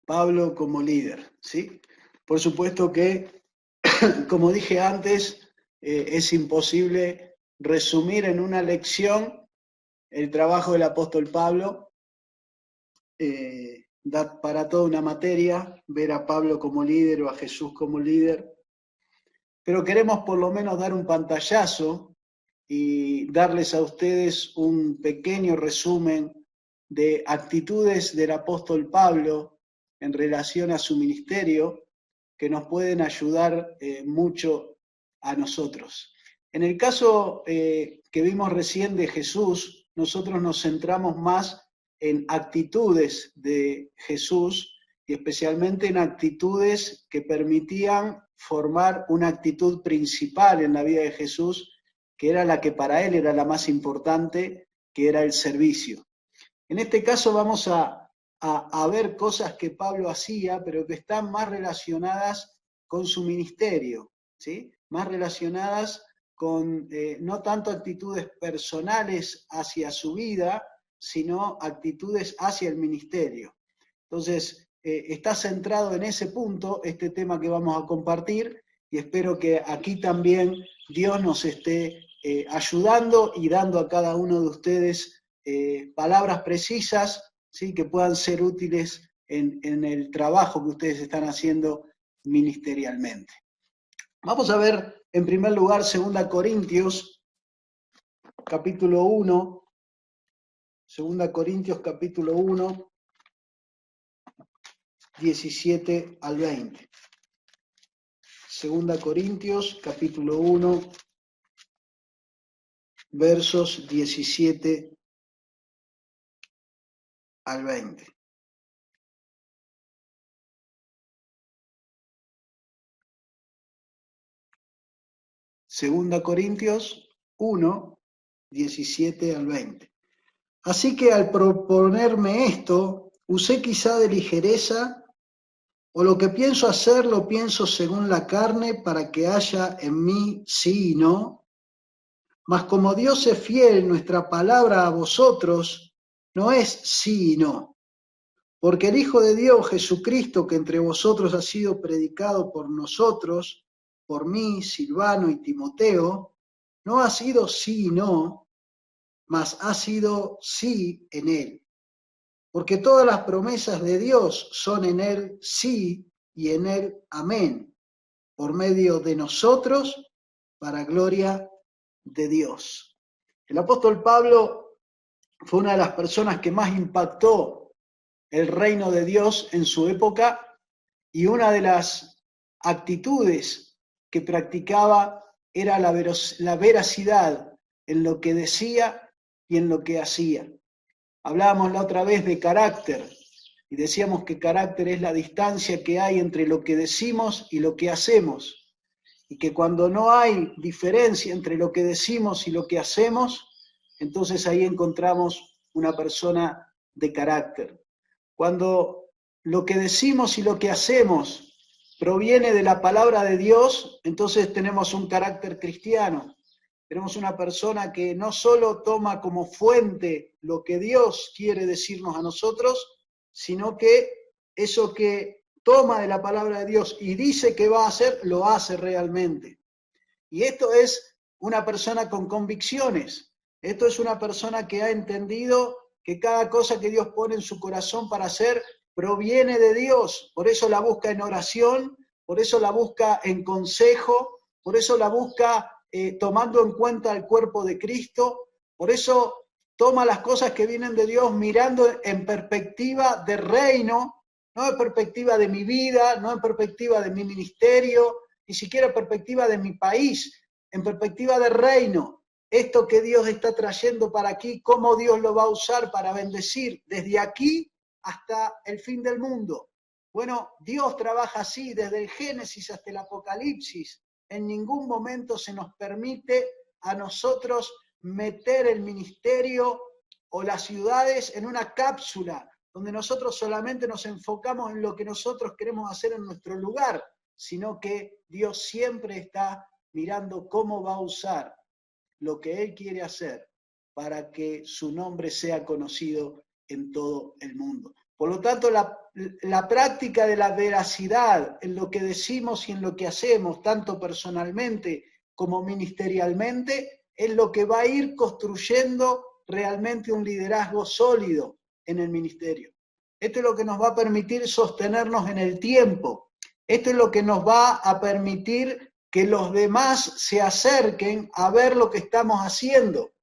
Pablo como líder, ¿sí? Por supuesto que, como dije antes, es imposible resumir en una lección el trabajo del apóstol Pablo. Da para toda una materia ver a Pablo como líder o a Jesús como líder, pero queremos por lo menos dar un pantallazo y darles a ustedes un pequeño resumen de actitudes del apóstol Pablo en relación a su ministerio que nos pueden ayudar mucho a nosotros. En el caso que vimos recién de Jesús, nosotros nos centramos más en actitudes de Jesús y especialmente en actitudes que permitían formar una actitud principal en la vida de Jesús, que era la que para él era la más importante, que era el servicio. En este caso vamos a ver cosas que Pablo hacía, pero que están más relacionadas con su ministerio, ¿sí? Más relacionadas con no tanto actitudes personales hacia su vida, sino actitudes hacia el ministerio. Entonces, está centrado en ese punto este tema que vamos a compartir y espero que aquí también Dios nos esté ayudando y dando a cada uno de ustedes palabras precisas, ¿sí? Que puedan ser útiles en el trabajo que ustedes están haciendo ministerialmente. Vamos a ver en primer lugar 2 Corintios capítulo 1, 2 Corintios capítulo 1, 17 al 20. 2 Corintios capítulo 1, versos 17 al 20. Segunda Corintios 1, 17 al 20. Así que al proponerme esto, usé quizá de ligereza, o lo que pienso hacer lo pienso según la carne para que haya en mí sí y no. Mas como Dios es fiel, nuestra palabra a vosotros no es sí y no. Porque el Hijo de Dios, Jesucristo, que entre vosotros ha sido predicado por nosotros, por mí, Silvano y Timoteo, no ha sido sí y no, mas ha sido sí en él. Porque todas las promesas de Dios son en él sí y en él amén, por medio de nosotros, para gloria de Dios. El apóstol Pablo fue una de las personas que más impactó el reino de Dios en su época y una de las actitudes que practicaba era la veracidad en lo que decía y en lo que hacía. Hablábamos la otra vez de carácter y decíamos que carácter es la distancia que hay entre lo que decimos y lo que hacemos, y que cuando no hay diferencia entre lo que decimos y lo que hacemos, entonces ahí encontramos una persona de carácter. Cuando lo que decimos y lo que hacemos proviene de la palabra de Dios, entonces tenemos un carácter cristiano. Tenemos una persona que no solo toma como fuente lo que Dios quiere decirnos a nosotros, sino que eso que toma de la palabra de Dios y dice que va a hacer, lo hace realmente. Y esto es una persona con convicciones. Esto es una persona que ha entendido que cada cosa que Dios pone en su corazón para hacer proviene de Dios. Por eso la busca en oración, por eso la busca en consejo, por eso la busca tomando en cuenta el cuerpo de Cristo, por eso toma las cosas que vienen de Dios mirando en perspectiva de reino, no en perspectiva de mi vida, no en perspectiva de mi ministerio, ni siquiera en perspectiva de mi país, en perspectiva de reino. Esto que Dios está trayendo para aquí, cómo Dios lo va a usar para bendecir desde aquí hasta el fin del mundo. Bueno, Dios trabaja así desde el Génesis hasta el Apocalipsis. En ningún momento se nos permite a nosotros meter el ministerio o las ciudades en una cápsula donde nosotros solamente nos enfocamos en lo que nosotros queremos hacer en nuestro lugar, sino que Dios siempre está mirando cómo va a usar lo que Él quiere hacer para que su nombre sea conocido en todo el mundo. Por lo tanto, la práctica de la veracidad en lo que decimos y en lo que hacemos, tanto personalmente como ministerialmente, es lo que va a ir construyendo realmente un liderazgo sólido en el ministerio. Esto es lo que nos va a permitir sostenernos en el tiempo. Esto es lo que nos va a permitir que los demás se acerquen a ver lo que estamos haciendo.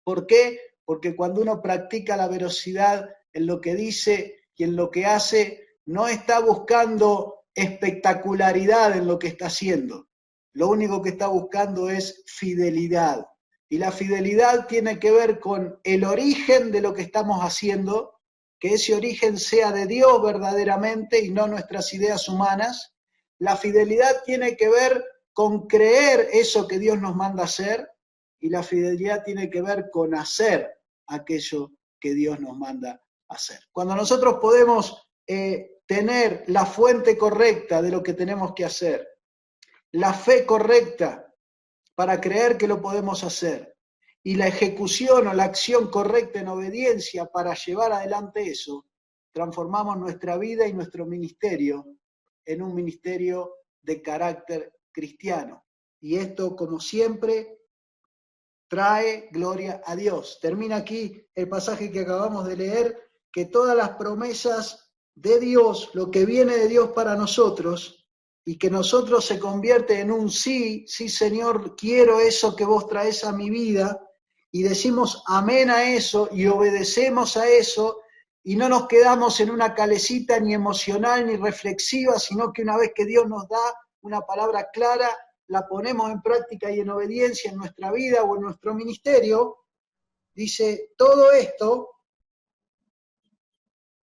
¿Por qué? Porque cuando uno practica la veracidad en lo que dice y en lo que hace, no está buscando espectacularidad en lo que está haciendo. Lo único que está buscando es fidelidad. Y la fidelidad tiene que ver con el origen de lo que estamos haciendo, que ese origen sea de Dios verdaderamente y no nuestras ideas humanas. La fidelidad tiene que ver con creer eso que Dios nos manda hacer, y la fidelidad tiene que ver con hacer aquello que Dios nos manda hacer. Cuando nosotros podemos tener la fuente correcta de lo que tenemos que hacer, la fe correcta para creer que lo podemos hacer, y la ejecución o la acción correcta en obediencia para llevar adelante eso, transformamos nuestra vida y nuestro ministerio en un ministerio de carácter cristiano. Y esto, como siempre, trae gloria a Dios. Termina aquí el pasaje que acabamos de leer, que todas las promesas de Dios, lo que viene de Dios para nosotros, y que nosotros se convierte en un sí, sí Señor, quiero eso que vos traes a mi vida, y decimos amén a eso, y obedecemos a eso, y no nos quedamos en una calecita ni emocional ni reflexiva, sino que una vez que Dios nos da una palabra clara, la ponemos en práctica y en obediencia en nuestra vida o en nuestro ministerio. Dice, todo esto,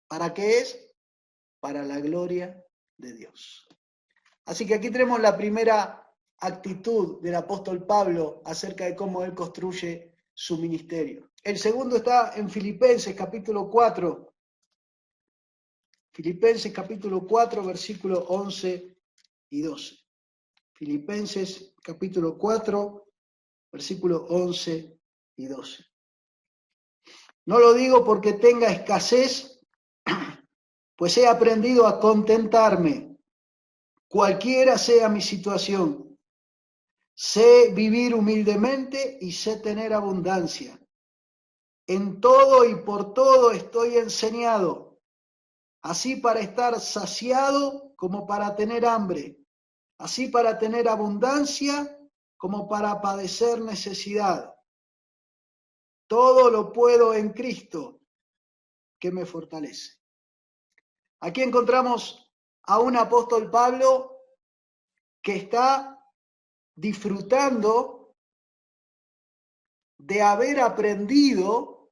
¿para qué es? Para la gloria de Dios. Así que aquí tenemos la primera actitud del apóstol Pablo acerca de cómo él construye su ministerio. El segundo está en Filipenses capítulo 4. Filipenses capítulo 4, versículos 11 y 12. Filipenses capítulo 4, versículos 11 y 12. No lo digo porque tenga escasez, pues he aprendido a contentarme, cualquiera sea mi situación. Sé vivir humildemente y sé tener abundancia. En todo y por todo estoy enseñado, así para estar saciado como para tener hambre, así para tener abundancia como para padecer necesidad. Todo lo puedo en Cristo, que me fortalece. Aquí encontramos a un apóstol Pablo que está disfrutando de haber aprendido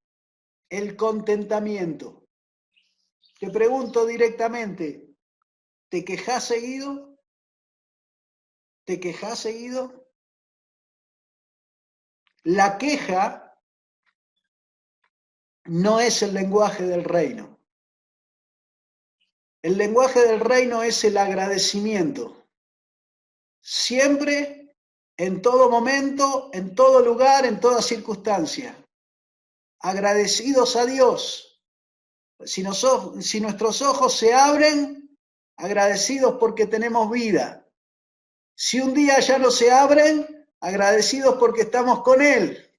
el contentamiento. Te pregunto directamente, ¿te quejás seguido? ¿Te quejás seguido? La queja no es el lenguaje del reino. El lenguaje del reino es el agradecimiento. Siempre, en todo momento, en todo lugar, en toda circunstancia. Agradecidos a Dios. Si nuestros ojos se abren, agradecidos porque tenemos vida. Si un día ya no se abren, agradecidos porque estamos con Él.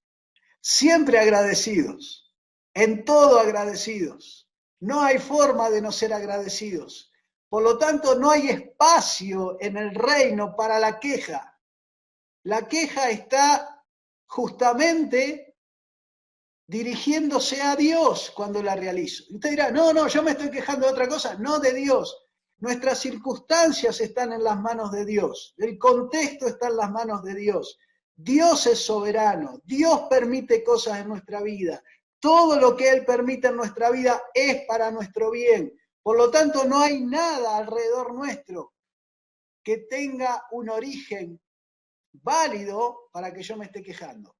Siempre agradecidos. En todo agradecidos. No hay forma de no ser agradecidos. Por lo tanto, no hay espacio en el reino para la queja. La queja está justamente dirigiéndose a Dios cuando la realizo. Y usted dirá, no, yo me estoy quejando de otra cosa. No, de Dios. Nuestras circunstancias están en las manos de Dios. El contexto está en las manos de Dios. Dios es soberano. Dios permite cosas en nuestra vida. Todo lo que Él permite en nuestra vida es para nuestro bien. Por lo tanto, no hay nada alrededor nuestro que tenga un origen válido para que yo me esté quejando.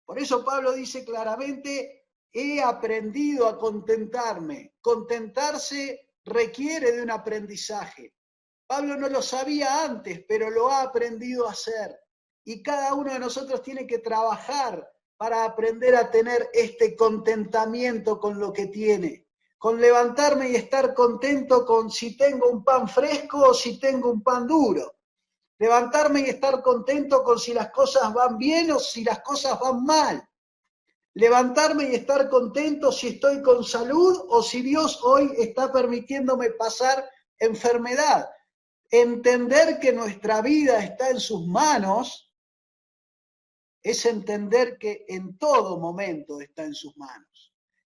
Por eso Pablo dice claramente, he aprendido a contentarme. Contentarse requiere de un aprendizaje. Pablo no lo sabía antes, pero lo ha aprendido a hacer. Y cada uno de nosotros tiene que trabajar para aprender a tener este contentamiento con lo que tiene. con levantarme y estar contento con si tengo un pan fresco o si tengo un pan duro. Levantarme y estar contento con si las cosas van bien o si las cosas van mal. Levantarme y estar contento si estoy con salud o si Dios hoy está permitiéndome pasar enfermedad. Entender que nuestra vida está en sus manos es entender que en todo momento está en sus manos.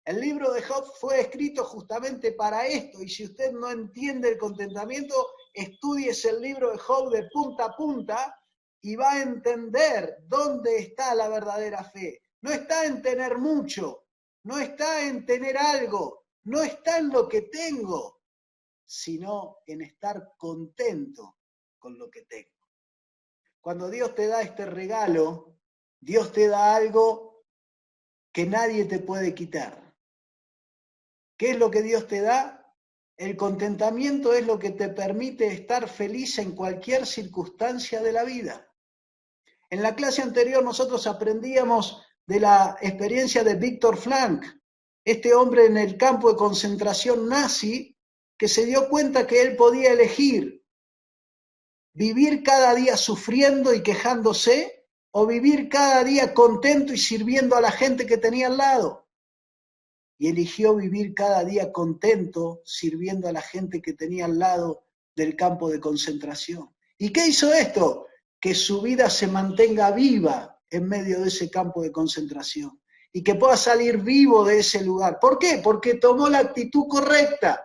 El libro de Job fue escrito justamente para esto, y si usted no entiende el contentamiento, estúdiese el libro de Job de punta a punta y va a entender dónde está la verdadera fe. No está en tener mucho, no está en tener algo, no está en lo que tengo, sino en estar contento con lo que tengo. Cuando Dios te da este regalo, Dios te da algo que nadie te puede quitar. ¿Qué es lo que Dios te da? El contentamiento es lo que te permite estar feliz en cualquier circunstancia de la vida. En la clase anterior nosotros aprendíamos de la experiencia de Viktor Frankl, este hombre en el campo de concentración nazi, que se dio cuenta que él podía elegir vivir cada día sufriendo y quejándose, o vivir cada día contento y sirviendo a la gente que tenía al lado. Y eligió vivir cada día contento, sirviendo a la gente que tenía al lado del campo de concentración. ¿Y qué hizo esto? Que su vida se mantenga viva en medio de ese campo de concentración y que pueda salir vivo de ese lugar. ¿Por qué? Porque tomó la actitud correcta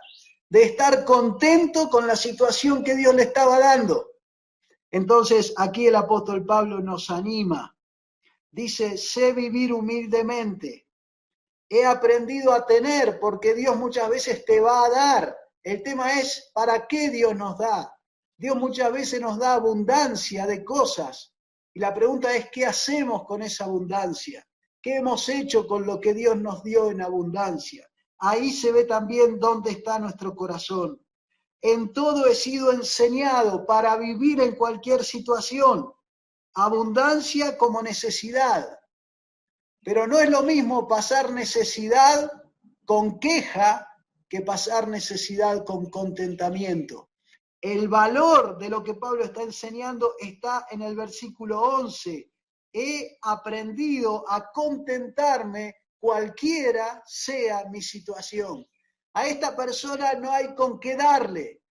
de estar contento con la situación que Dios le estaba dando. Entonces, aquí el apóstol Pablo nos anima. Dice, sé vivir humildemente. He aprendido a tener, porque Dios muchas veces te va a dar. El tema es, ¿para qué Dios nos da? Dios muchas veces nos da abundancia de cosas. Y la pregunta es, ¿qué hacemos con esa abundancia? ¿Qué hemos hecho con lo que Dios nos dio en abundancia? Ahí se ve también dónde está nuestro corazón. En todo he sido enseñado para vivir en cualquier situación, abundancia como necesidad. Pero no es lo mismo pasar necesidad con queja que pasar necesidad con contentamiento. El valor de lo que Pablo está enseñando está en el versículo 11. He aprendido a contentarme cualquiera sea mi situación. A esta persona no hay con qué darle.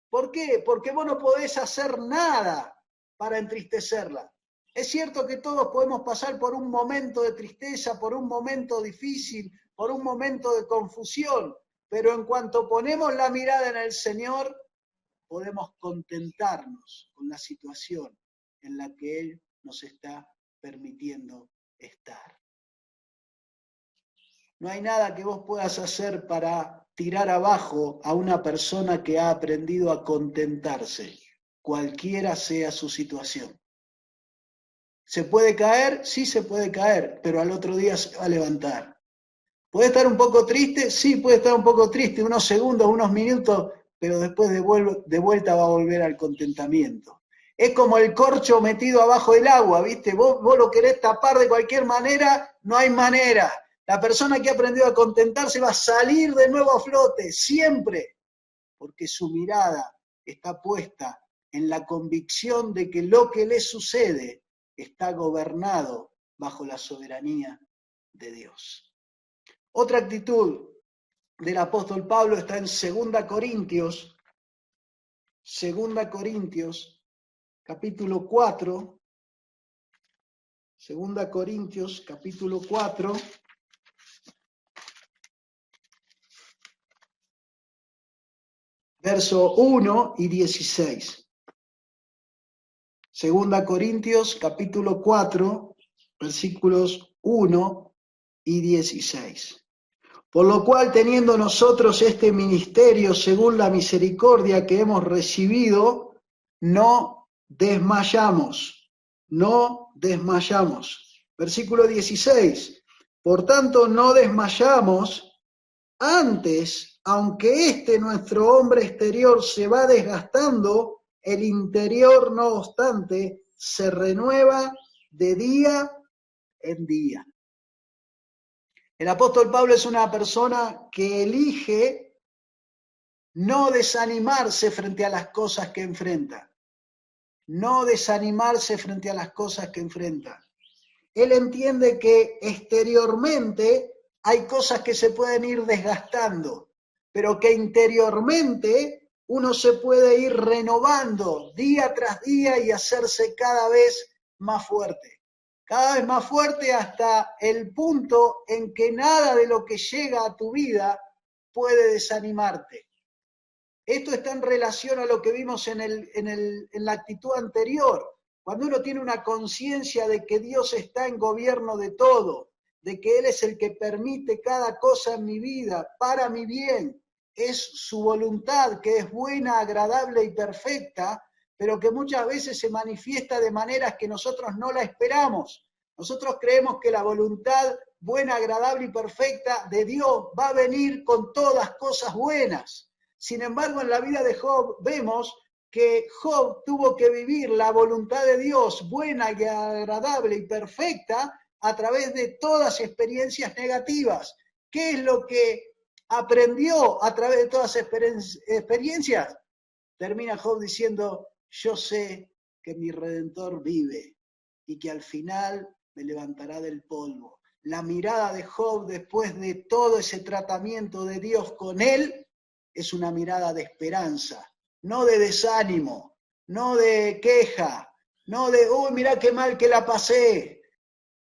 ¿Por qué? Porque vos no podés hacer nada para entristecerla. Es cierto que todos podemos pasar por un momento de tristeza, por un momento difícil, por un momento de confusión, pero en cuanto ponemos la mirada en el Señor, podemos contentarnos con la situación en la que Él nos está permitiendo estar. No hay nada que vos puedas hacer para tirar abajo a una persona que ha aprendido a contentarse, cualquiera sea su situación. ¿Se puede caer? Sí se puede caer, pero al otro día se va a levantar. ¿Puede estar un poco triste? Sí, puede estar un poco triste, unos segundos, unos minutos, pero después de vuelta va a volver al contentamiento. Es como el corcho metido abajo del agua, ¿viste? Vos lo querés tapar de cualquier manera, no hay manera. La persona que ha aprendido a contentarse va a salir de nuevo a flote, siempre, porque su mirada está puesta en la convicción de que lo que le sucede está gobernado bajo la soberanía de Dios. Otra actitud del apóstol Pablo está en 2 Corintios, capítulo 4, 2 Corintios, capítulo 4, verso 1 y 16. 2 Corintios, capítulo 4, versículos 1 y 16. Por lo cual, teniendo nosotros este ministerio según la misericordia que hemos recibido, no desmayamos, no desmayamos. Versículo 16. Por tanto, no desmayamos, antes, aunque nuestro hombre exterior se va desgastando, el interior, no obstante, se renueva de día en día. El apóstol Pablo es una persona que elige no desanimarse frente a las cosas que enfrenta. No desanimarse frente a las cosas que enfrenta. Él entiende que exteriormente hay cosas que se pueden ir desgastando, pero que interiormente uno se puede ir renovando día tras día y hacerse cada vez más fuerte. Cada vez más fuerte hasta el punto en que nada de lo que llega a tu vida puede desanimarte. Esto está en relación a lo que vimos en la actitud anterior. Cuando uno tiene una conciencia de que Dios está en gobierno de todo, de que Él es el que permite cada cosa en mi vida para mi bien, es su voluntad que es buena, agradable y perfecta, pero que muchas veces se manifiesta de maneras que nosotros no la esperamos. Nosotros creemos que la voluntad buena, agradable y perfecta de Dios va a venir con todas cosas buenas. Sin embargo, en la vida de Job vemos que Job tuvo que vivir la voluntad de Dios buena y agradable y perfecta a través de todas experiencias negativas. ¿Qué es lo que aprendió a través de todas experiencias? Termina Job diciendo, yo sé que mi Redentor vive y que al final me levantará del polvo. La mirada de Job después de todo ese tratamiento de Dios con él es una mirada de esperanza, no de desánimo, no de queja, no de, uy, mirá qué mal que la pasé.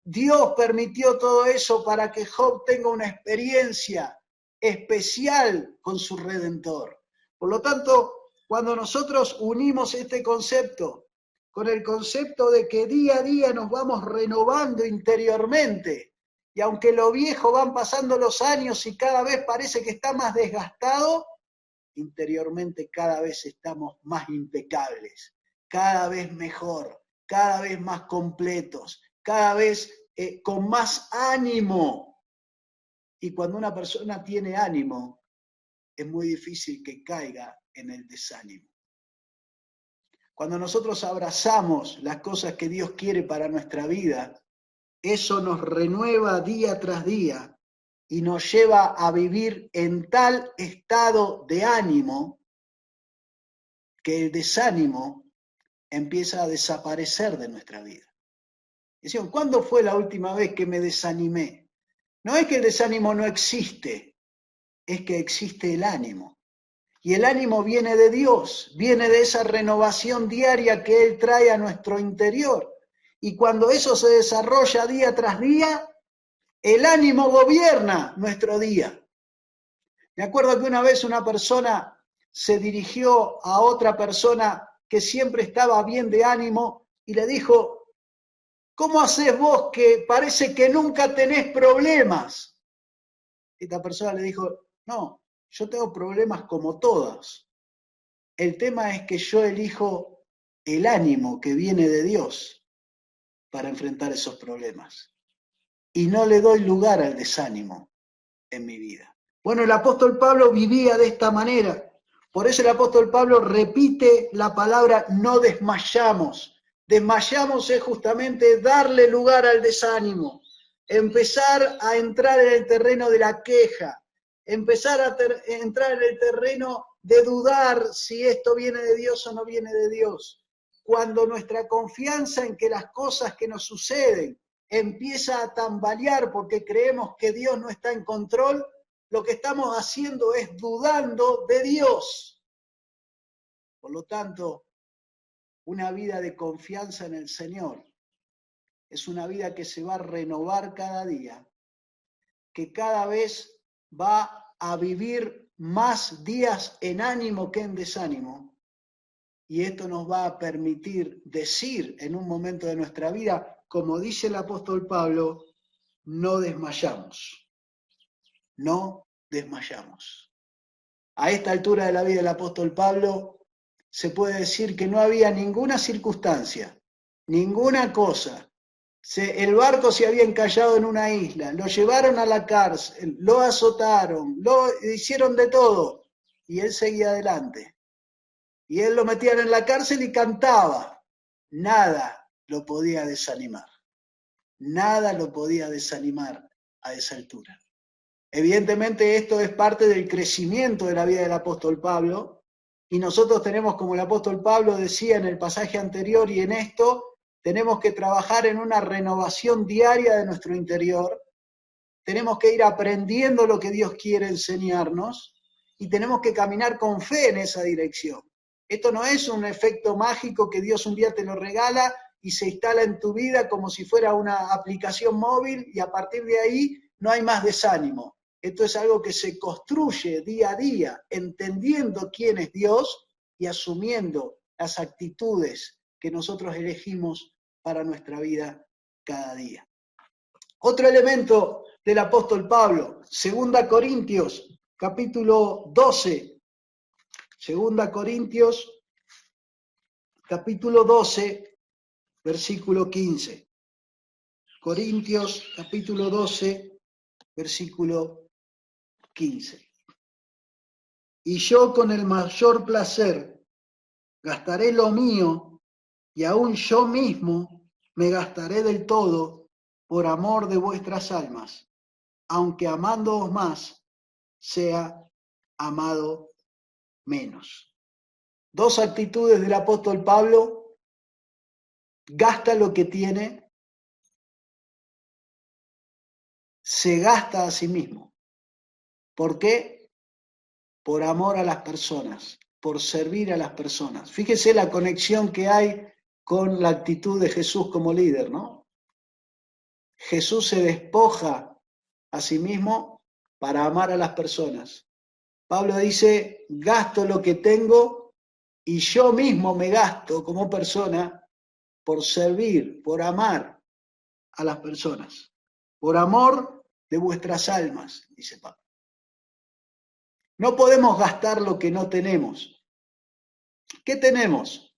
Dios permitió todo eso para que Job tenga una experiencia especial con su Redentor. Por lo tanto, cuando nosotros unimos este concepto con el concepto de que día a día nos vamos renovando interiormente, y aunque lo viejo van pasando los años y cada vez parece que está más desgastado, interiormente cada vez estamos más impecables, cada vez mejor, cada vez más completos, cada vez con más ánimo. Y cuando una persona tiene ánimo, es muy difícil que caiga en el desánimo. Cuando nosotros abrazamos las cosas que Dios quiere para nuestra vida, eso nos renueva día tras día y nos lleva a vivir en tal estado de ánimo que el desánimo empieza a desaparecer de nuestra vida. Decían, ¿cuándo fue la última vez que me desanimé? No es que el desánimo no existe, es que existe el ánimo. Y el ánimo viene de Dios, viene de esa renovación diaria que Él trae a nuestro interior. Y cuando eso se desarrolla día tras día, el ánimo gobierna nuestro día. Me acuerdo que una vez una persona se dirigió a otra persona que siempre estaba bien de ánimo y le dijo, ¿cómo haces vos que parece que nunca tenés problemas? Esta persona le dijo, no, yo tengo problemas como todas. El tema es que yo elijo el ánimo que viene de Dios para enfrentar esos problemas. Y no le doy lugar al desánimo en mi vida. Bueno, el apóstol Pablo vivía de esta manera. Por eso el apóstol Pablo repite la palabra no desmayamos. Desmayamos es justamente darle lugar al desánimo, empezar a entrar en el terreno de la queja, empezar a entrar en el terreno de dudar si esto viene de Dios o no viene de Dios. Cuando nuestra confianza en que las cosas que nos suceden empieza a tambalear porque creemos que Dios no está en control, lo que estamos haciendo es dudando de Dios. Por lo tanto, una vida de confianza en el Señor es una vida que se va a renovar cada día, que cada vez va a vivir más días en ánimo que en desánimo. Y esto nos va a permitir decir en un momento de nuestra vida, como dice el apóstol Pablo, no desmayamos. No desmayamos. A esta altura de la vida del apóstol Pablo, se puede decir que no había ninguna circunstancia, ninguna cosa. El barco se había encallado en una isla, lo llevaron a la cárcel, lo azotaron, lo hicieron de todo, y él seguía adelante. Y él lo metían en la cárcel y cantaba. Nada lo podía desanimar. Nada lo podía desanimar. a esa altura. Evidentemente esto es parte del crecimiento de la vida del apóstol Pablo, y nosotros tenemos, como el apóstol Pablo decía en el pasaje anterior y en esto, tenemos que trabajar en una renovación diaria de nuestro interior, tenemos que ir aprendiendo lo que Dios quiere enseñarnos y tenemos que caminar con fe en esa dirección. Esto no es un efecto mágico que Dios un día te lo regala y se instala en tu vida como si fuera una aplicación móvil y a partir de ahí no hay más desánimo. Esto es algo que se construye día a día, entendiendo quién es Dios y asumiendo las actitudes que nosotros elegimos para nuestra vida cada día. Otro elemento del apóstol Pablo, 2 Corintios, capítulo 12. 2 Corintios, capítulo 12, versículo 15. Corintios, capítulo 12, versículo 15. Y yo con el mayor placer gastaré lo mío, y aún yo mismo me gastaré del todo por amor de vuestras almas, aunque amándoos más, sea amado menos. Dos actitudes del apóstol Pablo: gasta lo que tiene, se gasta a sí mismo. ¿Por qué? Por amor a las personas, por servir a las personas. Fíjese la conexión que hay con la actitud de Jesús como líder, ¿no? Jesús se despoja a sí mismo para amar a las personas. Pablo dice, gasto lo que tengo y yo mismo me gasto como persona por servir, por amar a las personas. Por amor de vuestras almas, dice Pablo. No podemos gastar lo que no tenemos. ¿Qué tenemos?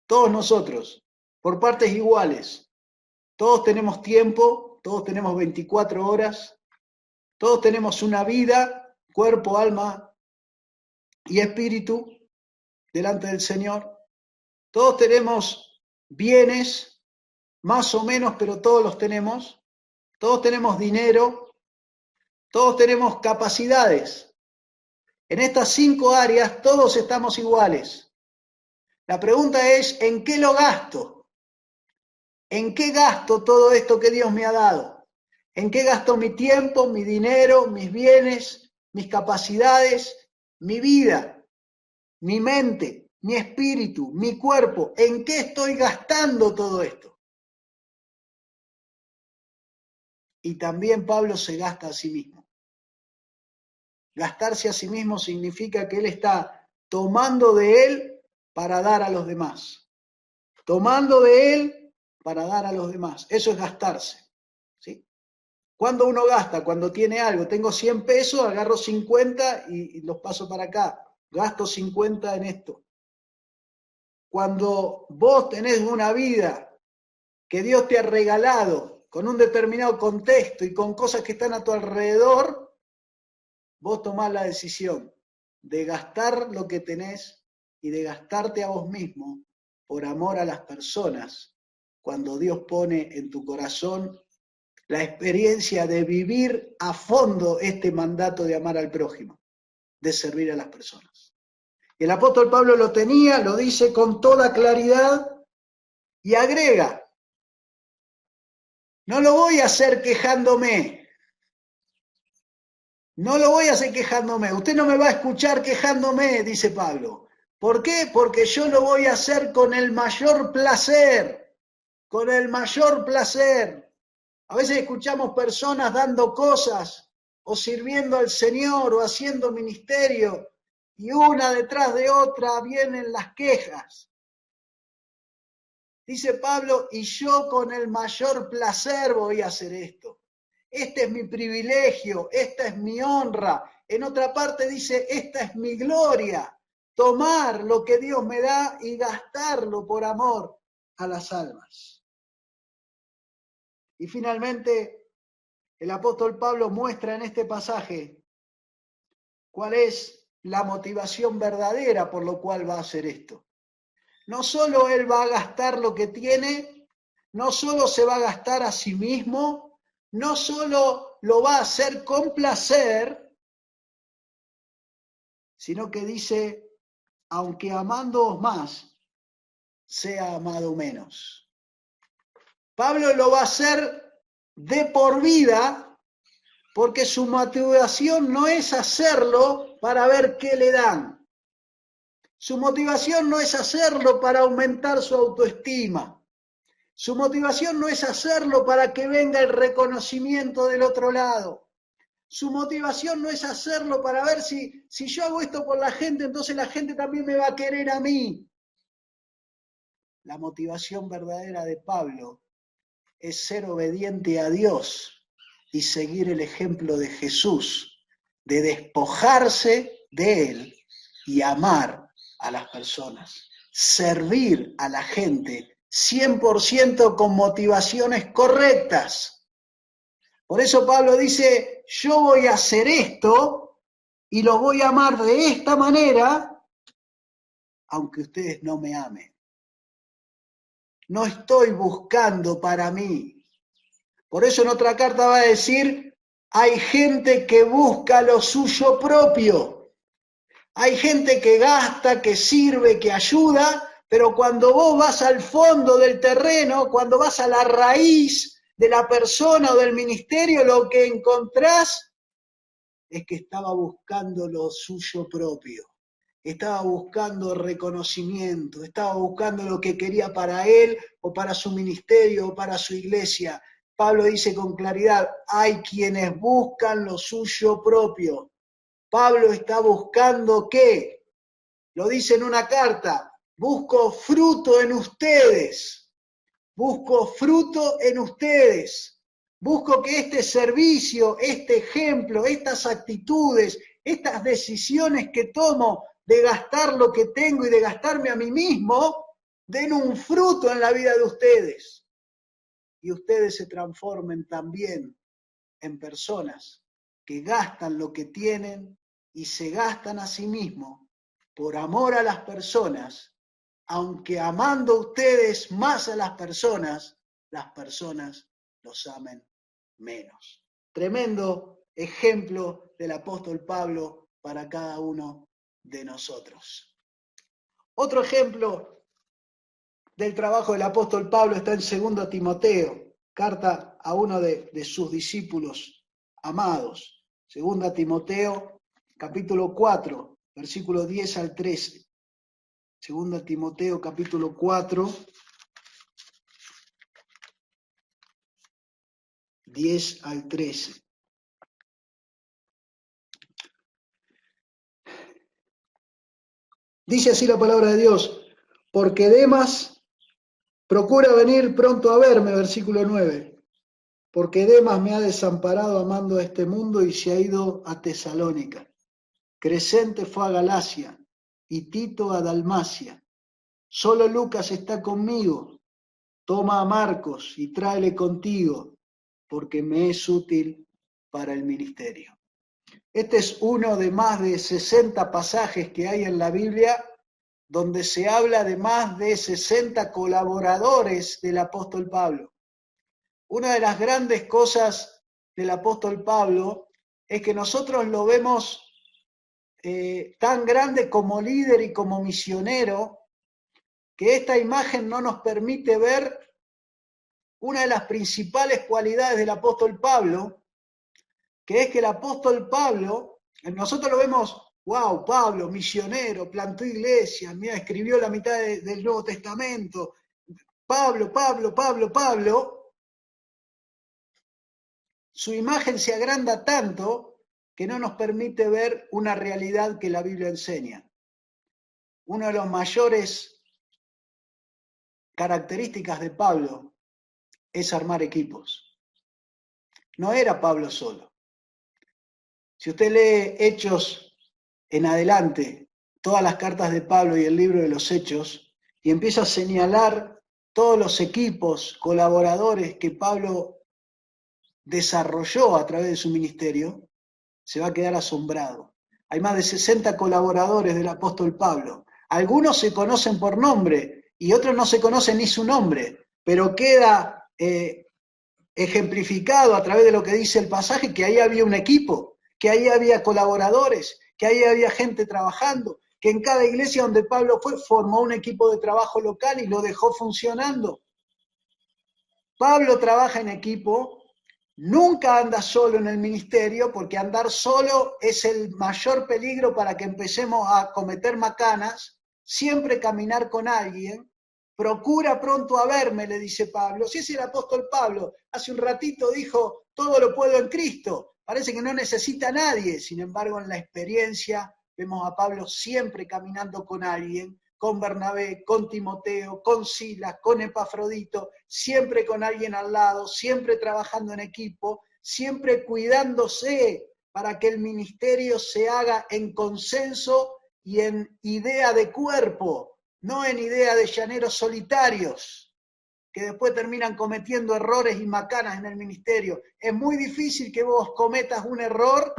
Todos nosotros, por partes iguales. Todos tenemos tiempo, todos tenemos 24 horas, todos tenemos una vida, cuerpo, alma y espíritu delante del Señor. Todos tenemos bienes, más o menos, pero todos los tenemos. Todos tenemos dinero, todos tenemos capacidades. En estas 5 áreas todos estamos iguales. La pregunta es, ¿en qué lo gasto? ¿En qué gasto todo esto que Dios me ha dado? ¿En qué gasto mi tiempo, mi dinero, mis bienes, mis capacidades, mi vida, mi mente, mi espíritu, mi cuerpo? ¿En qué estoy gastando todo esto? Y también Pablo se gasta a sí mismo. Gastarse a sí mismo significa que él está tomando de él para dar a los demás. Tomando de él para dar a los demás. Eso es gastarse. ¿Sí? ¿Cuándo uno gasta? Cuando tiene algo. Tengo 100 pesos, agarro 50 y los paso para acá. Gasto 50 en esto. Cuando vos tenés una vida que Dios te ha regalado con un determinado contexto y con cosas que están a tu alrededor, vos tomás la decisión de gastar lo que tenés y de gastarte a vos mismo por amor a las personas, cuando Dios pone en tu corazón la experiencia de vivir a fondo este mandato de amar al prójimo, de servir a las personas. El apóstol Pablo lo tenía, lo dice con toda claridad y agrega, no lo voy a hacer quejándome, no lo voy a hacer quejándome, usted no me va a escuchar quejándome, dice Pablo. ¿Por qué? Porque yo lo voy a hacer con el mayor placer, con el mayor placer. A veces escuchamos personas dando cosas o sirviendo al Señor o haciendo ministerio y una detrás de otra vienen las quejas. Dice Pablo, y yo con el mayor placer voy a hacer esto. Este es mi privilegio, esta es mi honra. En otra parte dice, esta es mi gloria. Tomar lo que Dios me da y gastarlo por amor a las almas. Y finalmente, el apóstol Pablo muestra en este pasaje cuál es la motivación verdadera por lo cual va a hacer esto. No solo él va a gastar lo que tiene, no solo se va a gastar a sí mismo, no solo lo va a hacer con placer, sino que dice, aunque amándoos más, sea amado menos. Pablo lo va a hacer de por vida, porque su motivación no es hacerlo para ver qué le dan. Su motivación no es hacerlo para aumentar su autoestima. Su motivación no es hacerlo para que venga el reconocimiento del otro lado. Su motivación no es hacerlo para ver si yo hago esto por la gente, entonces la gente también me va a querer a mí. La motivación verdadera de Pablo es ser obediente a Dios y seguir el ejemplo de Jesús, de despojarse de Él y amar a las personas, servir a la gente 100% con motivaciones correctas. Por eso Pablo dice, yo voy a hacer esto y lo voy a amar de esta manera, aunque ustedes no me amen. No estoy buscando para mí. Por eso en otra carta va a decir, hay gente que busca lo suyo propio. Hay gente que gasta, que sirve, que ayuda, pero cuando vos vas al fondo del terreno, cuando vas a la raíz de la persona o del ministerio, lo que encontrás es que estaba buscando lo suyo propio. Estaba buscando reconocimiento, estaba buscando lo que quería para él o para su ministerio o para su iglesia. Pablo dice con claridad, hay quienes buscan lo suyo propio. Pablo está buscando ¿qué? Lo dice en una carta, busco fruto en ustedes, busco fruto en ustedes. Busco que este servicio, este ejemplo, estas actitudes, estas decisiones que tomo de gastar lo que tengo y de gastarme a mí mismo, den un fruto en la vida de ustedes. Y ustedes se transformen también en personas que gastan lo que tienen y se gastan a sí mismos por amor a las personas, aunque amando ustedes más a las personas los amen menos. Tremendo ejemplo del apóstol Pablo para cada uno de nosotros. Otro ejemplo del trabajo del apóstol Pablo está en 2 Timoteo, carta a uno de sus discípulos amados. 2 Timoteo, capítulo 4, versículos 10 al 13. 2 Timoteo, capítulo 4, 10 al 13. Dice así la palabra de Dios, porque Demas procura venir pronto a verme, versículo 9, porque Demas me ha desamparado amando a este mundo y se ha ido a Tesalónica. Crescente fue a Galacia y Tito a Dalmacia. Solo Lucas está conmigo. Toma a Marcos y tráele contigo, porque me es útil para el ministerio. Este es uno de más de 60 pasajes que hay en la Biblia donde se habla de más de 60 colaboradores del apóstol Pablo. Una de las grandes cosas del apóstol Pablo es que nosotros lo vemos tan grande como líder y como misionero, que esta imagen no nos permite ver una de las principales cualidades del apóstol Pablo, que es que el apóstol Pablo, nosotros lo vemos, wow, Pablo, misionero, plantó iglesia, mira, escribió la mitad del Nuevo Testamento, Pablo, Pablo, Pablo, Pablo, su imagen se agranda tanto que no nos permite ver una realidad que la Biblia enseña. Una de las mayores características de Pablo es armar equipos. No era Pablo solo. Si usted lee Hechos en adelante, todas las cartas de Pablo y el libro de los Hechos, y empieza a señalar todos los equipos, colaboradores que Pablo desarrolló a través de su ministerio, se va a quedar asombrado. Hay más de 60 colaboradores del apóstol Pablo. Algunos se conocen por nombre y otros no se conocen ni su nombre, pero queda ejemplificado a través de lo que dice el pasaje, que ahí había un equipo, que ahí había colaboradores, que ahí había gente trabajando, que en cada iglesia donde Pablo fue formó un equipo de trabajo local y lo dejó funcionando. Pablo trabaja en equipo, nunca anda solo en el ministerio, porque andar solo es el mayor peligro para que empecemos a cometer macanas, siempre caminar con alguien. Procura pronto a verme, le dice Pablo. Si es el apóstol Pablo, hace un ratito dijo, todo lo puedo en Cristo. Parece que no necesita a nadie. Sin embargo, en la experiencia vemos a Pablo siempre caminando con alguien, con Bernabé, con Timoteo, con Silas, con Epafrodito, siempre con alguien al lado, siempre trabajando en equipo, siempre cuidándose para que el ministerio se haga en consenso y en idea de cuerpo, no en idea de llaneros solitarios, que después terminan cometiendo errores y macanas en el ministerio. Es muy difícil que vos cometas un error,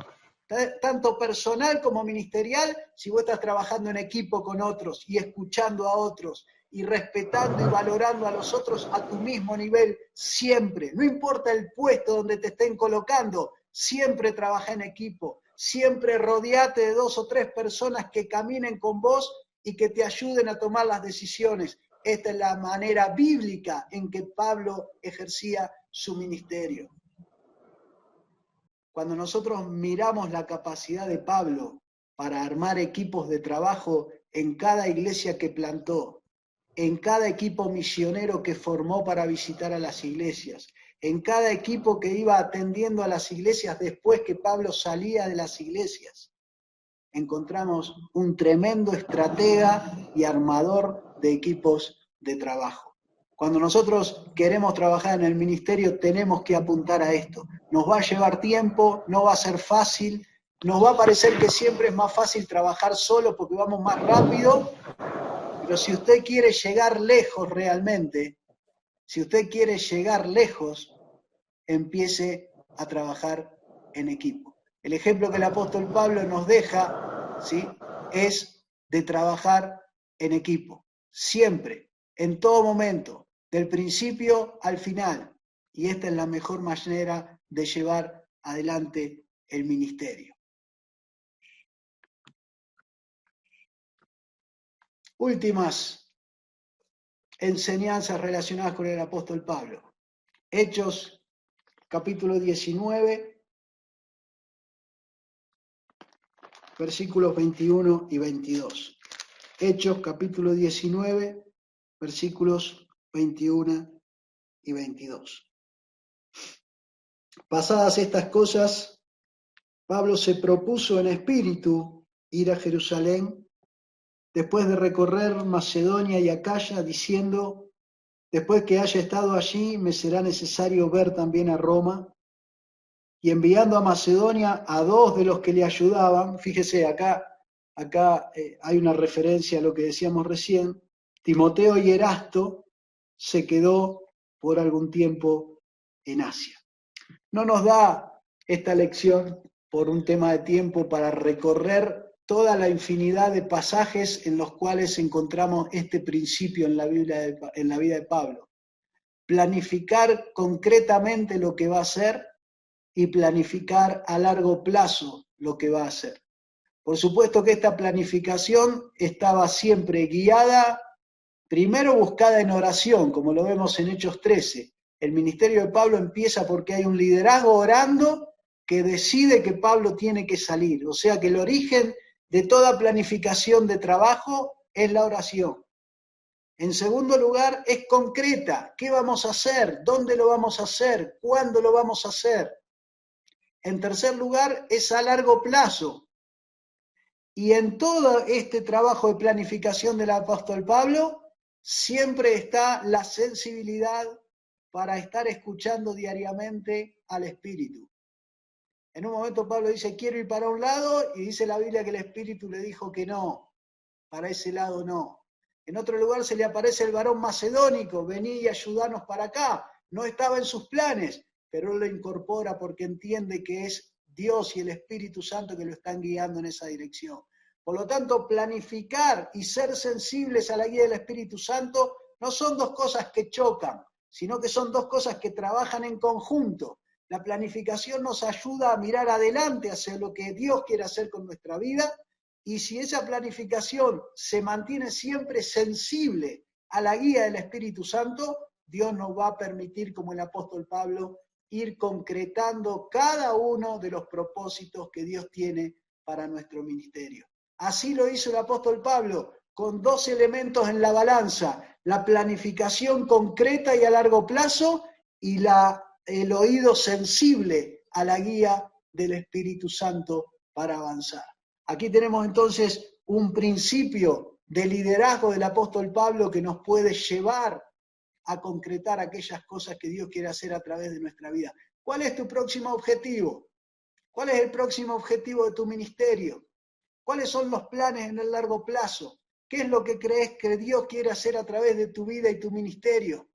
tanto personal como ministerial, si vos estás trabajando en equipo con otros y escuchando a otros y respetando y valorando a los otros a tu mismo nivel, siempre. No importa el puesto donde te estén colocando, siempre trabaja en equipo, siempre rodeate de 2 o 3 personas que caminen con vos y que te ayuden a tomar las decisiones. Esta es la manera bíblica en que Pablo ejercía su ministerio. Cuando nosotros miramos la capacidad de Pablo para armar equipos de trabajo en cada iglesia que plantó, en cada equipo misionero que formó para visitar a las iglesias, en cada equipo que iba atendiendo a las iglesias después que Pablo salía de las iglesias, encontramos un tremendo estratega y armador de equipos de trabajo. Cuando nosotros queremos trabajar en el ministerio, tenemos que apuntar a esto. Nos va a llevar tiempo, no va a ser fácil, nos va a parecer que siempre es más fácil trabajar solo porque vamos más rápido, pero si usted quiere llegar lejos realmente, si usted quiere llegar lejos, empiece a trabajar en equipo. El ejemplo que el apóstol Pablo nos deja, ¿sí?, es de trabajar en equipo, siempre, en todo momento, del principio al final. Y esta es la mejor manera de llevar adelante el ministerio. Últimas enseñanzas relacionadas con el apóstol Pablo. Hechos, capítulo 19, versículos 21 y 22. Hechos, capítulo 19, versículos 21 y 22. Pasadas estas cosas, Pablo se propuso en espíritu ir a Jerusalén, después de recorrer Macedonia y Acaya, diciendo, después que haya estado allí, me será necesario ver también a Roma. Y enviando a Macedonia a 2 de los que le ayudaban, fíjese, acá hay una referencia a lo que decíamos recién, Timoteo y Erasto se quedó por algún tiempo en Asia. No nos da esta lección por un tema de tiempo para recorrer toda la infinidad de pasajes en los cuales encontramos este principio en la vida de Pablo. Planificar concretamente lo que va a hacer y planificar a largo plazo lo que va a hacer. Por supuesto que esta planificación estaba siempre guiada, primero buscada en oración, como lo vemos en Hechos 13. El ministerio de Pablo empieza porque hay un liderazgo orando que decide que Pablo tiene que salir. O sea que el origen de toda planificación de trabajo es la oración. En segundo lugar, es concreta. ¿Qué vamos a hacer? ¿Dónde lo vamos a hacer? ¿Cuándo lo vamos a hacer? En tercer lugar, es a largo plazo. Y en todo este trabajo de planificación del apóstol Pablo, siempre está la sensibilidad para estar escuchando diariamente al Espíritu. En un momento Pablo dice, quiero ir para un lado, y dice la Biblia que el Espíritu le dijo que no, para ese lado no. En otro lugar se le aparece el varón macedónico, vení y ayudanos para acá. No estaba en sus planes, pero él lo incorpora porque entiende que es Dios y el Espíritu Santo que lo están guiando en esa dirección. Por lo tanto, planificar y ser sensibles a la guía del Espíritu Santo no son dos cosas que chocan, sino que son dos cosas que trabajan en conjunto. La planificación nos ayuda a mirar adelante hacia lo que Dios quiere hacer con nuestra vida, y si esa planificación se mantiene siempre sensible a la guía del Espíritu Santo, Dios nos va a permitir, como el apóstol Pablo, ir concretando cada uno de los propósitos que Dios tiene para nuestro ministerio. Así lo hizo el apóstol Pablo, con dos elementos en la balanza: la planificación concreta y a largo plazo, y el oído sensible a la guía del Espíritu Santo para avanzar. Aquí tenemos entonces un principio de liderazgo del apóstol Pablo que nos puede llevar a concretar aquellas cosas que Dios quiere hacer a través de nuestra vida. ¿Cuál es tu próximo objetivo? ¿Cuál es el próximo objetivo de tu ministerio? ¿Cuáles son los planes en el largo plazo? ¿Qué es lo que crees que Dios quiere hacer a través de tu vida y tu ministerio?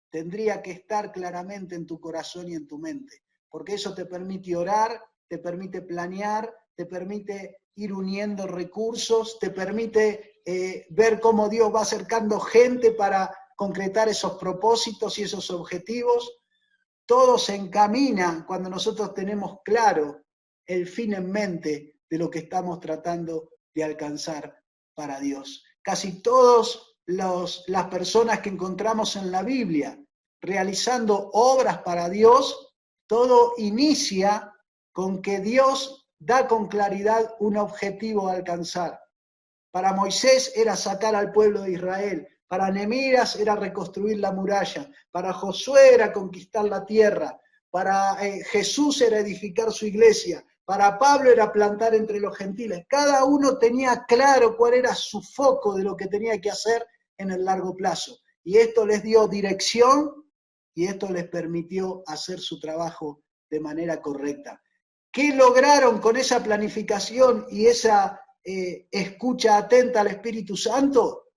Tendría que estar claramente en tu corazón y en tu mente, porque eso te permite orar, te permite planear, te permite ir uniendo recursos, te permite ver cómo Dios va acercando gente para concretar esos propósitos y esos objetivos. Todo se encamina cuando nosotros tenemos claro el fin en mente de lo que estamos tratando de alcanzar para Dios. Casi todas las personas que encontramos en la Biblia realizando obras para Dios, todo inicia con que Dios da con claridad un objetivo a alcanzar. Para Moisés era sacar al pueblo de Israel, para Nehemías era reconstruir la muralla, para Josué era conquistar la tierra, para Jesús era edificar su iglesia, para Pablo era plantar entre los gentiles. Cada uno tenía claro cuál era su foco de lo que tenía que hacer en el largo plazo. Y esto les dio dirección y esto les permitió hacer su trabajo de manera correcta. ¿Qué lograron con esa planificación y esa escucha atenta al Espíritu Santo?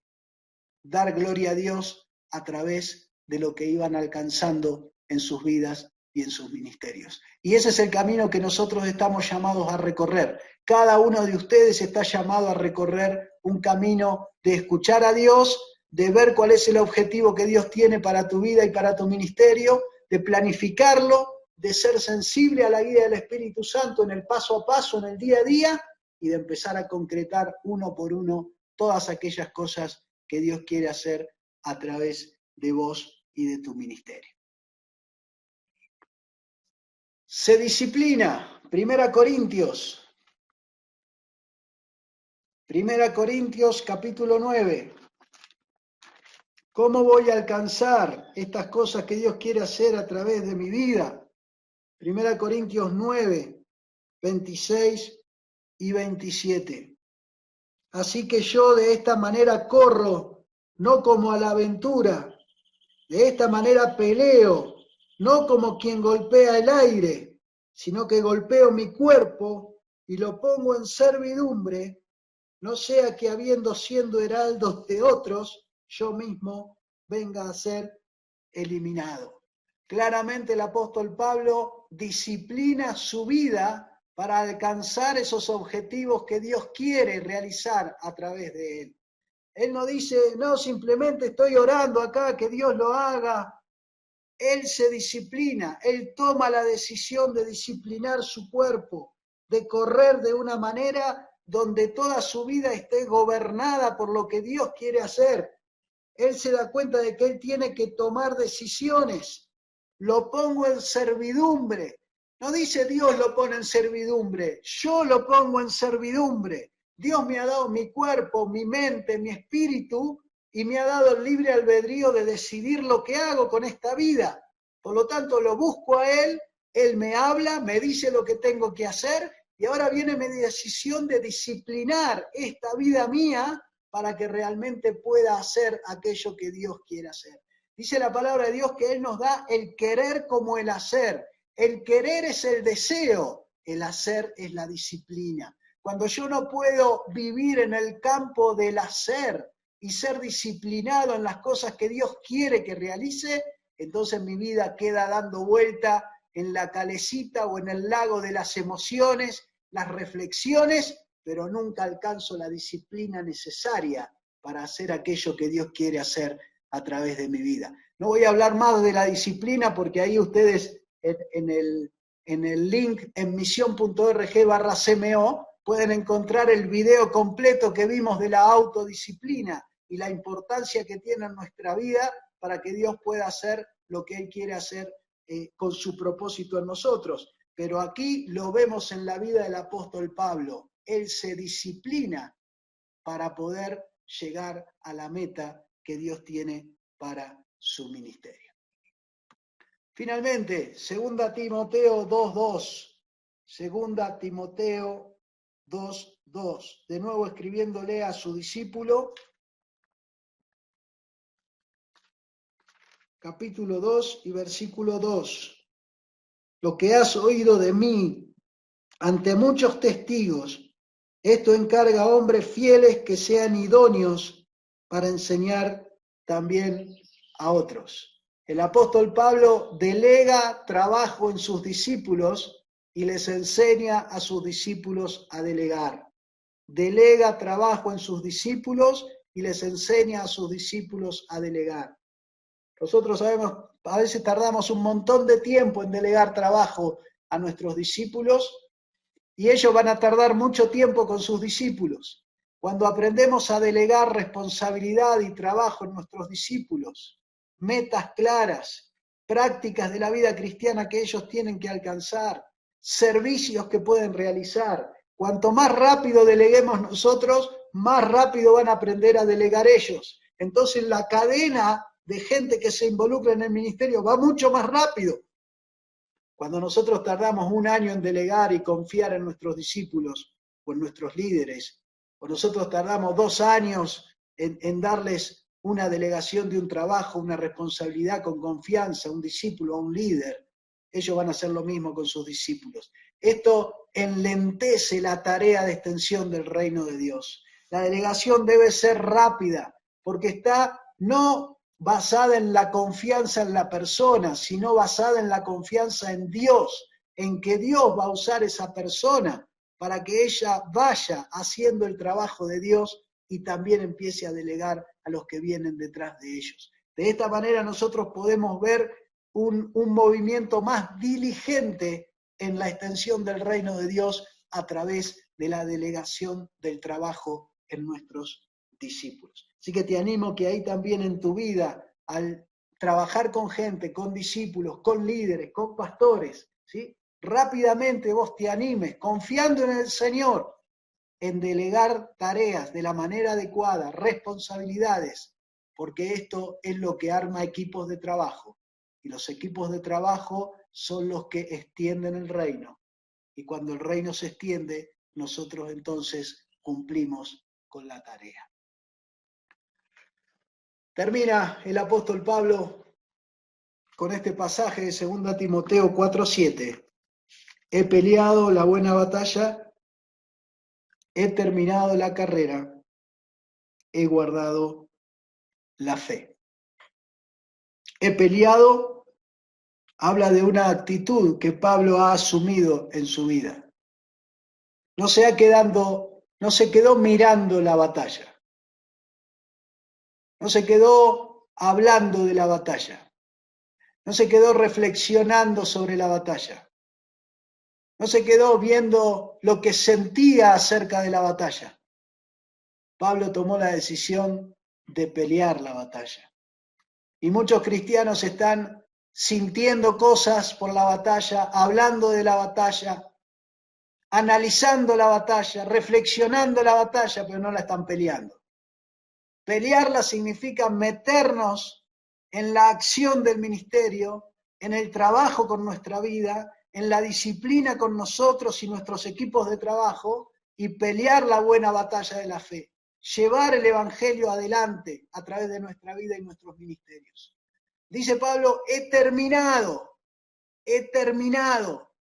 Dar gloria a Dios a través de lo que iban alcanzando en sus vidas y en sus ministerios. Y ese es el camino que nosotros estamos llamados a recorrer. Cada uno de ustedes está llamado a recorrer un camino de escuchar a Dios, de ver cuál es el objetivo que Dios tiene para tu vida y para tu ministerio, de planificarlo, de ser sensible a la guía del Espíritu Santo en el paso a paso, en el día a día, y de empezar a concretar uno por uno todas aquellas cosas que Dios quiere hacer a través de vos y de tu ministerio. Se disciplina. 1 Corintios capítulo 9. ¿Cómo voy a alcanzar estas cosas que Dios quiere hacer a través de mi vida? 1 Corintios 9, 26 y 27. Así que yo de esta manera corro, no como a la aventura. De esta manera peleo, no como quien golpea el aire, sino que golpeo mi cuerpo y lo pongo en servidumbre, no sea que habiendo siendo heraldos de otros, yo mismo venga a ser eliminado. Claramente el apóstol Pablo disciplina su vida para alcanzar esos objetivos que Dios quiere realizar a través de él. Él no dice, no, simplemente estoy orando acá, que Dios lo haga. Él se disciplina, él toma la decisión de disciplinar su cuerpo, de correr de una manera donde toda su vida esté gobernada por lo que Dios quiere hacer. Él se da cuenta de que él tiene que tomar decisiones. Lo pongo en servidumbre. No dice Dios lo pone en servidumbre, yo lo pongo en servidumbre. Dios me ha dado mi cuerpo, mi mente, mi espíritu, y me ha dado el libre albedrío de decidir lo que hago con esta vida. Por lo tanto, lo busco a Él, Él me habla, me dice lo que tengo que hacer, y ahora viene mi decisión de disciplinar esta vida mía para que realmente pueda hacer aquello que Dios quiere hacer. Dice la palabra de Dios que Él nos da el querer como el hacer. El querer es el deseo, el hacer es la disciplina. Cuando yo no puedo vivir en el campo del hacer y ser disciplinado en las cosas que Dios quiere que realice, entonces mi vida queda dando vuelta en la calecita o en el lago de las emociones, las reflexiones, pero nunca alcanzo la disciplina necesaria para hacer aquello que Dios quiere hacer a través de mi vida. No voy a hablar más de la disciplina porque ahí ustedes en el link en misión.org/CMO pueden encontrar el video completo que vimos de la autodisciplina y la importancia que tiene en nuestra vida para que Dios pueda hacer lo que Él quiere hacer con su propósito en nosotros. Pero aquí lo vemos en la vida del apóstol Pablo. Él se disciplina para poder llegar a la meta que Dios tiene para su ministerio. Finalmente, 2 Timoteo 2:2. 2 Timoteo 2:2. De nuevo escribiéndole a su discípulo, capítulo 2 y versículo 2. Lo que has oído de mí ante muchos testigos, esto encarga a hombres fieles que sean idóneos para enseñar también a otros. El apóstol Pablo delega trabajo en sus discípulos y les enseña a sus discípulos a delegar. Delega trabajo en sus discípulos y les enseña a sus discípulos a delegar. Nosotros sabemos, a veces tardamos un montón de tiempo en delegar trabajo a nuestros discípulos y ellos van a tardar mucho tiempo con sus discípulos. Cuando aprendemos a delegar responsabilidad y trabajo en nuestros discípulos, metas claras, prácticas de la vida cristiana que ellos tienen que alcanzar, servicios que pueden realizar, cuanto más rápido deleguemos nosotros, más rápido van a aprender a delegar ellos. Entonces la cadena de gente que se involucra en el ministerio va mucho más rápido. Cuando nosotros tardamos un año en delegar y confiar en nuestros discípulos o en nuestros líderes, o nosotros tardamos 2 años en darles una delegación de un trabajo, una responsabilidad con confianza a un discípulo, a un líder, ellos van a hacer lo mismo con sus discípulos. Esto enlentece la tarea de extensión del reino de Dios. La delegación debe ser rápida, porque está no basada en la confianza en la persona, sino basada en la confianza en Dios, en que Dios va a usar esa persona para que ella vaya haciendo el trabajo de Dios y también empiece a delegar a los que vienen detrás de ellos. De esta manera nosotros podemos ver un movimiento más diligente en la extensión del reino de Dios a través de la delegación del trabajo en nuestros discípulos. Así que te animo que ahí también en tu vida, al trabajar con gente, con discípulos, con líderes, con pastores, ¿sí? Rápidamente vos te animes, confiando en el Señor, en delegar tareas de la manera adecuada, responsabilidades, porque esto es lo que arma equipos de trabajo. Y los equipos de trabajo son los que extienden el reino. Y cuando el reino se extiende, nosotros entonces cumplimos con la tarea. Termina el apóstol Pablo con este pasaje de 2 Timoteo 4:7. He peleado la buena batalla, he terminado la carrera, he guardado la fe. He peleado habla de una actitud que Pablo ha asumido en su vida. No se quedó mirando la batalla. No se quedó hablando de la batalla. No se quedó reflexionando sobre la batalla. No se quedó viendo lo que sentía acerca de la batalla. Pablo tomó la decisión de pelear la batalla. Y muchos cristianos están sintiendo cosas por la batalla, hablando de la batalla, analizando la batalla, reflexionando la batalla, pero no la están peleando. Pelearla significa meternos en la acción del ministerio, en el trabajo con nuestra vida, en la disciplina con nosotros y nuestros equipos de trabajo y pelear la buena batalla de la fe. Llevar el evangelio adelante a través de nuestra vida y nuestros ministerios. Dice Pablo, he terminado, he terminado.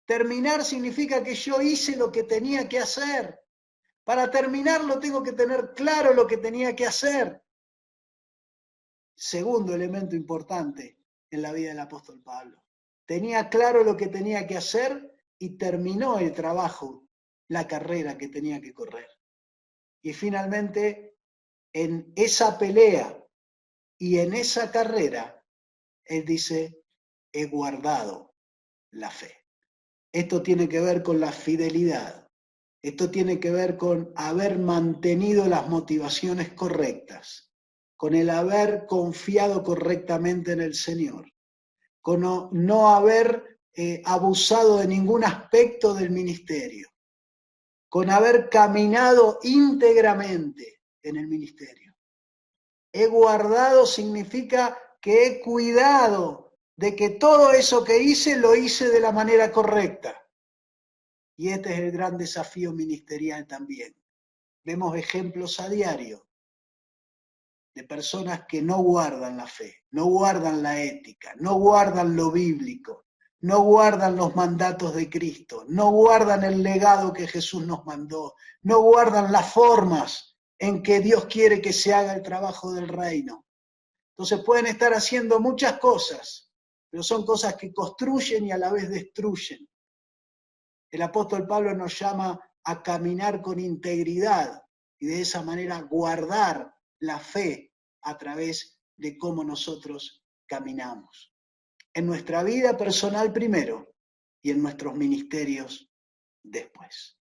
Terminar significa que yo hice lo que tenía que hacer. Para terminarlo tengo que tener claro lo que tenía que hacer. Segundo elemento importante en la vida del apóstol Pablo. Tenía claro lo que tenía que hacer y terminó el trabajo, la carrera que tenía que correr. Y finalmente, en esa pelea Y en esa carrera, él dice, he guardado la fe. Esto tiene que ver con la fidelidad. Esto tiene que ver con haber mantenido las motivaciones correctas, con el haber confiado correctamente en el Señor, con no haber abusado de ningún aspecto del ministerio, con haber caminado íntegramente en el ministerio. He guardado significa que he cuidado de que todo eso que hice lo hice de la manera correcta. Y este es el gran desafío ministerial también. Vemos ejemplos a diario de personas que no guardan la fe, no guardan la ética, no guardan lo bíblico, no guardan los mandatos de Cristo, no guardan el legado que Jesús nos mandó, no guardan las formas en que Dios quiere que se haga el trabajo del reino. Entonces pueden estar haciendo muchas cosas, pero son cosas que construyen y a la vez destruyen. El apóstol Pablo nos llama a caminar con integridad y de esa manera guardar la fe a través de cómo nosotros caminamos. En nuestra vida personal primero y en nuestros ministerios después.